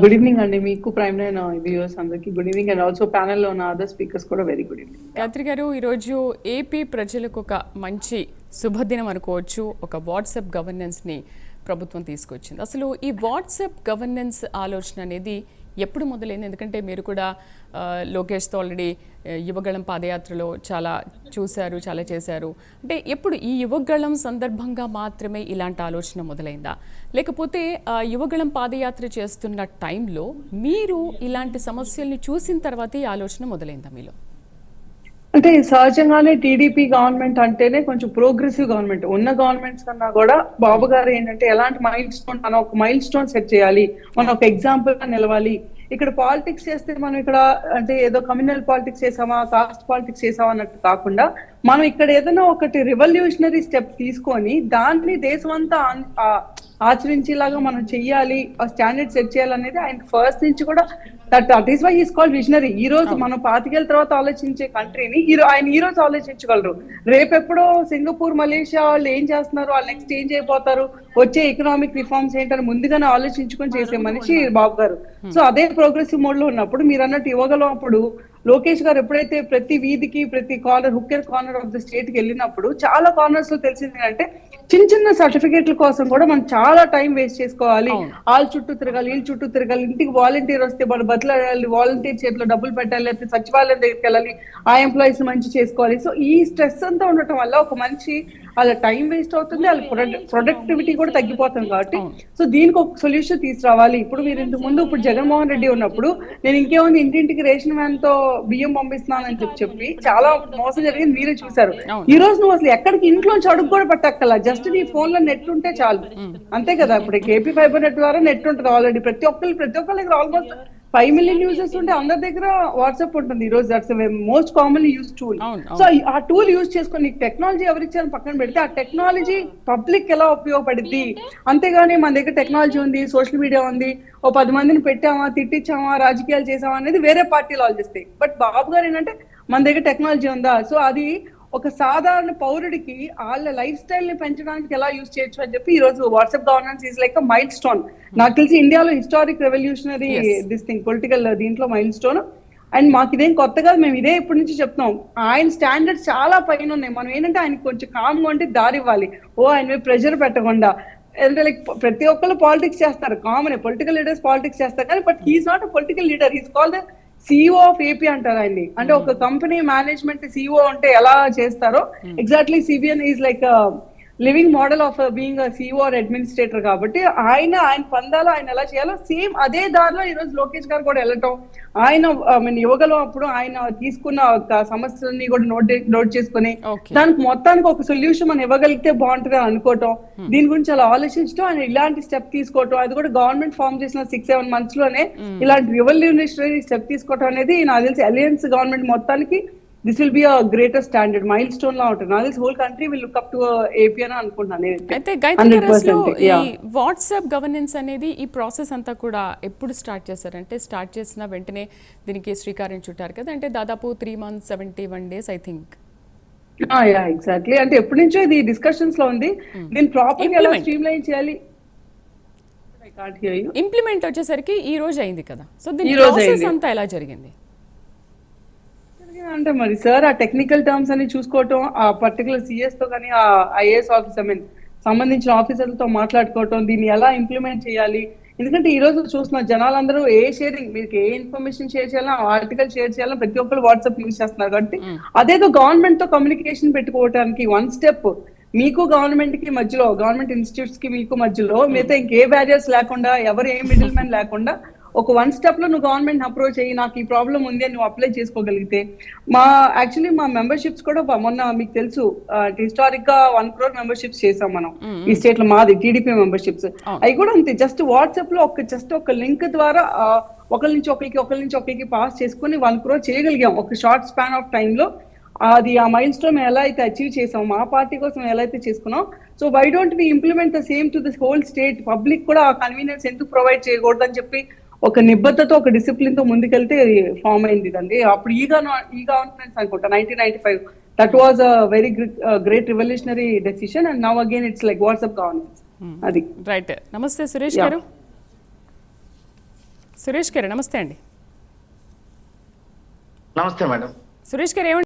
Good evening అండి. మీకు prime line viewers అందరికి good evening and also panel లో ఉన్న అదర్ స్పీకర్స్ కూడా వెరీ గుడ్ ఈవినింగ్. గాయత్రి గారు, ఈరోజు ఏపీ ప్రజలకు ఒక మంచి శుభదినం అనుకోవచ్చు. ఒక వాట్సాప్ గవర్నెన్స్ని ప్రభుత్వం తీసుకొచ్చింది. అసలు ఈ వాట్సాప్ గవర్నెన్స్ ఆలోచన అనేది ఎప్పుడు మొదలైంది? ఎందుకంటే మీరు కూడా లోకేష్తో ఆల్రెడీ యువగళం పాదయాత్రలో చాలా చూశారు, చాలా చేశారు. అంటే ఎప్పుడు ఈ యువగళం సందర్భంగా మాత్రమే ఇలాంటి ఆలోచన మొదలైందా, లేకపోతే యువగళం పాదయాత్ర చేస్తున్న టైంలో మీరు ఇలాంటి సమస్యల్ని చూసిన తర్వాత ఈ ఆలోచన మొదలైందా మీలో? అంటే సహజంగానే టీడీపీ గవర్నమెంట్ అంటేనే కొంచెం ప్రోగ్రెసివ్ గవర్నమెంట్. ఉన్న గవర్నమెంట్స్ కన్నా కూడా బాబు గారు ఏంటంటే ఎలాంటి మైల్ స్టోన్, మనం ఒక మైల్ స్టోన్ సెట్ చేయాలి, మనం ఒక ఎగ్జాంపుల్ గా నిలవాలి. ఇక్కడ పాలిటిక్స్ చేస్తే మనం ఇక్కడ అంటే ఏదో కమ్యూనల్ పాలిటిక్స్ చేసామా, కాస్ట్ పాలిటిక్స్ చేసామా అన్నట్టు కాకుండా మనం ఇక్కడ ఏదైనా ఒకటి రివల్యూషనరీ స్టెప్ తీసుకొని దాన్ని దేశమంతా ఆచరించేలాగా మనం చెయ్యాలి, స్టాండర్డ్ సెట్ చేయాలనేది ఆయన ఫస్ట్ నుంచి కూడా that is why is called visionary. ఈ రోజు మనం 25 ఏళ్ల తర్వాత ఆలోచించే కంట్రీని ఆయన ఈ రోజు ఆలోచించగలరు. రేపెప్పుడో సింగపూర్, మలేషియా వాళ్ళు ఏం చేస్తున్నారు, వాళ్ళు నెక్స్ట్ ఏం చేయబోతారు, వచ్చే ఎకనామిక్ రిఫార్మ్స్ ఏంటని ముందుగానే ఆలోచించుకొని చేసే మనిషి బాబు గారు. సో అదే ప్రోగ్రెసివ్ మోడ్ లో ఉన్నప్పుడు మీరు అన్నట్టు యువగలం అప్పుడు లోకేష్ గారు ఎప్పుడైతే ప్రతి వీధికి, ప్రతి corner, హుక్కర్ corner of the state కి వెళ్ళినప్పుడు చాలా కార్నర్స్ లో తెలిసింది అంటే చిన్న చిన్న సర్టిఫికేట్ల కోసం కూడా మనం చాలా టైం వేస్ట్ చేసుకోవాలి, వాళ్ళ చుట్టూ తిరగాలి, వీళ్ళ చుట్టూ తిరగాలి, ఇంటికి వాలంటీర్ వస్తే వాళ్ళు బదులాడాలి, వాలంటీర్ చేతిలో డబ్బులు పెట్టాలి, లేకపోతే సచివాలయం దగ్గరికి వెళ్ళాలి, ఆ ఎంప్లాయీస్ మంచి చేసుకోవాలి. సో ఈ స్ట్రెస్ అంతా ఉండటం వల్ల ఒక మనిషి వాళ్ళ టైం వేస్ట్ అవుతుంది, వాళ్ళ ప్రొడక్టివిటీ కూడా తగ్గిపోతుంది. కాబట్టి సో దీనికి ఒక సొల్యూషన్ తీసుకురావాలి. ఇప్పుడు మీరు ఇంతకు ముందు ఇప్పుడు జగన్మోహన్ రెడ్డి ఉన్నప్పుడు నేను ఇంకేముంది ఇంటింటికి రేషన్ వ్యాన్ తో బియ్యం పంపిస్తున్నానని చెప్పి చాలా మోసం జరిగింది, మీరే చూసారు. ఈ రోజు నువ్వు అసలు ఎక్కడికి ఇంట్లోంచి అడుగు కూడా పెట్టక్కల, జస్ట్ నీ ఫోన్ లో నెట్ ఉంటే చాలు, అంతే కదా. ఇప్పుడు ఏపీ ఫైబర్ నెట్ ద్వారా నెట్ ఉంటుంది ఆల్రెడీ. ప్రతి ఒక్కరి దగ్గర ఆల్మోస్ట్ 5 మిలియన్ యూజర్స్ ఉంటే అందరి దగ్గర వాట్సాప్ ఉంటుంది ఈ రోజు. That's most commonly use tool. So ఆ టూల్ యూజ్ చేసుకొని టెక్నాలజీ ఎవరిచ్చారని పక్కన పెడితే ఆ టెక్నాలజీ పబ్లిక్ ఎలా ఉపయోగపడుద్ది, అంతేగాని మన దగ్గర టెక్నాలజీ ఉంది, సోషల్ మీడియా ఉంది, ఓ 10 మందిని పెట్టామా, తిట్టించామా, రాజకీయాలు చేసామా అనేది వేరే పార్టీలు ఆలోచిస్తాయి. బట్ బాబు గారు ఏంటంటే మన దగ్గర టెక్నాలజీ ఉందా, సో అది ఒక సాధారణ పౌరుడికి వాళ్ళ లైఫ్ స్టైల్ ని పెంచడానికి ఎలా యూజ్ చేయొచ్చు అని చెప్పి ఈ రోజు WhatsApp governance is like mile stone. నాకు తెలిసి ఇండియాలో historic revolutionary this thing, political దీంట్లో మైల్ స్టోన్. అండ్ మాకు ఇదేం కొత్త కాదు, మేము ఇదే ఇప్పటి నుంచి చెప్తున్నాం. ఆయన స్టాండర్డ్స్ చాలా పైన ఉన్నాయి. మనం ఏంటంటే ఆయనకి కొంచెం కామ్గా ఉంటే దారి ఇవ్వాలి, ఆయన మీద ప్రెషర్ పెట్టకుండా. అంటే లైక్ ప్రతి ఒక్కళ్ళు పాలిటిక్స్ చేస్తారు, కామన్ పొలిటికల్ లీడర్స్ పాలిటిక్స్ చేస్తారు, కానీ but he's not a political leader, he's called CEO of AP అంటారు ఆయన్ని. అంటే ఒక కంపెనీ మేనేజ్మెంట్ సిఇఓ అంటే ఎలా చేస్తారో exactly CBN is like living model of being CEO or administrator. కాబట్టి ఆయన పందాలో ఆయన ఎలా చేయాలో సేమ్ అదే దారిలో ఈ రోజు లోకేష్ గారు కూడా వెళ్ళటం. ఆయన యువగలం అప్పుడు ఆయన తీసుకున్న సమస్యలని కూడా నోట్ చేసుకుని దానికి మొత్తానికి ఒక సొల్యూషన్ మనం ఇవ్వగలిగితే బాగుంటుంది అని అనుకోవటం, దీని గురించి అలా ఆలోచించడం, ఆయన ఇలాంటి స్టెప్ తీసుకోవటం, అది కూడా గవర్నమెంట్ ఫార్మ్ చేసిన 6-7 months లోనే ఇలాంటి రివల్యూషనరీ స్టెప్ తీసుకోవటం అనేది నాకు తెలిసి అలయన్స్ గవర్నమెంట్ మొత్తానికి this will be a greater standard milestone లా ఉంటుంది. నాకు తెలిసి whole country will look up to AP అని అనుకుంటున్నాను. అయితే గాయత్రి, ఈ వాట్సాప్ గవర్నెన్స్ అనేది ఈ ప్రాసెస్ అంతా కూడా ఎప్పుడు స్టార్ట్ చేశారంటే, స్టార్ట్ చేసిన వెంటనే దీనికి శ్రీకారం చుట్టారు కదా, అంటే దాదాపు 3 months 71 days I think. Exactly, అంటే ఎప్పటి నుంచో ఇది డిస్కషన్స్ లో ఉంది. దీన్ని ప్రాపర్ గా ఎలా స్ట్రీమ్ లైన్ చేయాలి, ఇంప్లిమెంట్ వచ్చేసరికి ఈ రోజు అయింది కదా. సో దీని ప్రాసెస్ అంతా ఎలా జరిగింది అంటే మరి సార్ ఆ టెక్నికల్ టర్మ్స్ అని చూసుకోవటం, ఆ పర్టికులర్ సిఎస్ తో కానీ ఆ ఐఏఎస్ ఆఫీసర్ సంబంధించిన ఆఫీసర్లతో మాట్లాడుకోవటం, దీన్ని ఎలా ఇంప్లిమెంట్ చేయాలి. ఎందుకంటే ఈ రోజు చూస్తున్న జనాలందరూ షేరింగ్, మీకు ఏ ఇన్ఫర్మేషన్ షేర్ చేయాలన్నా, ఆర్టికల్ షేర్ చేయాలన్నా ప్రతి ఒక్కరు వాట్సాప్ యూజ్ చేస్తున్నారు. కాబట్టి అదేదో గవర్నమెంట్ తో కమ్యూనికేషన్ పెట్టుకోవడానికి వన్ స్టెప్ మీకు గవర్నమెంట్ కి మధ్యలో, గవర్నమెంట్ ఇన్స్టిట్యూట్స్ కి మీకు మధ్యలో మిగతా ఇంకే బ్యారియర్స్ లేకుండా, ఎవరు ఏ మిడిల్ మ్యాన్ లేకుండా ఒక 1 step లో నువ్వు గవర్నమెంట్ అప్రోచ్ అయ్యి నాకు ఈ ప్రాబ్లం ఉంది అని నువ్వు అప్లై చేసుకోగలిగితే. యాక్చువల్లీ మా మెంబర్షిప్స్ కూడా మొన్న మీకు తెలుసు హిస్టారిక్ గా 1 crore మెంబర్షిప్స్ చేసాం మనం ఈ స్టేట్ లో, మాది టీడీపీ మెంబర్షిప్స్. అవి కూడా అంతే, జస్ట్ వాట్సాప్ లో ఒక లింక్ ద్వారా ఒకరి నుంచి ఒకరికి పాస్ చేసుకుని 1 crore చేయగలిగాం ఒక షార్ట్ స్పాన్ ఆఫ్ టైమ్ లో. అది ఆ మైల్ స్టోన్ ఎలా అయితే అచీవ్ చేసాం, మా పార్టీ కోసం ఎలా అయితే చేసుకున్నాం, so why don't we implement the same to this whole state. Public కూడా ఆ కన్వీనియన్స్ ఎందుకు ప్రొవైడ్ చేయకూడదు అని చెప్పి ఒక నిబద్ధతతో, ఒక డిసిప్లిన్ తో ముందుకెళ్తే ఫామ్ అయింది ఇదండి. అప్పుడు ఈ గవర్నమెంట్స్ అనుకుంటా 1995, that was a very great revolutionary decision. And now again it's like WhatsApp governance. అది రైట్. నమస్తే సురేష్ గారు. సురేష్ గారు నమస్తే అండి. నమస్తే మేడం. సురేష్ గారు ఏమంటారు?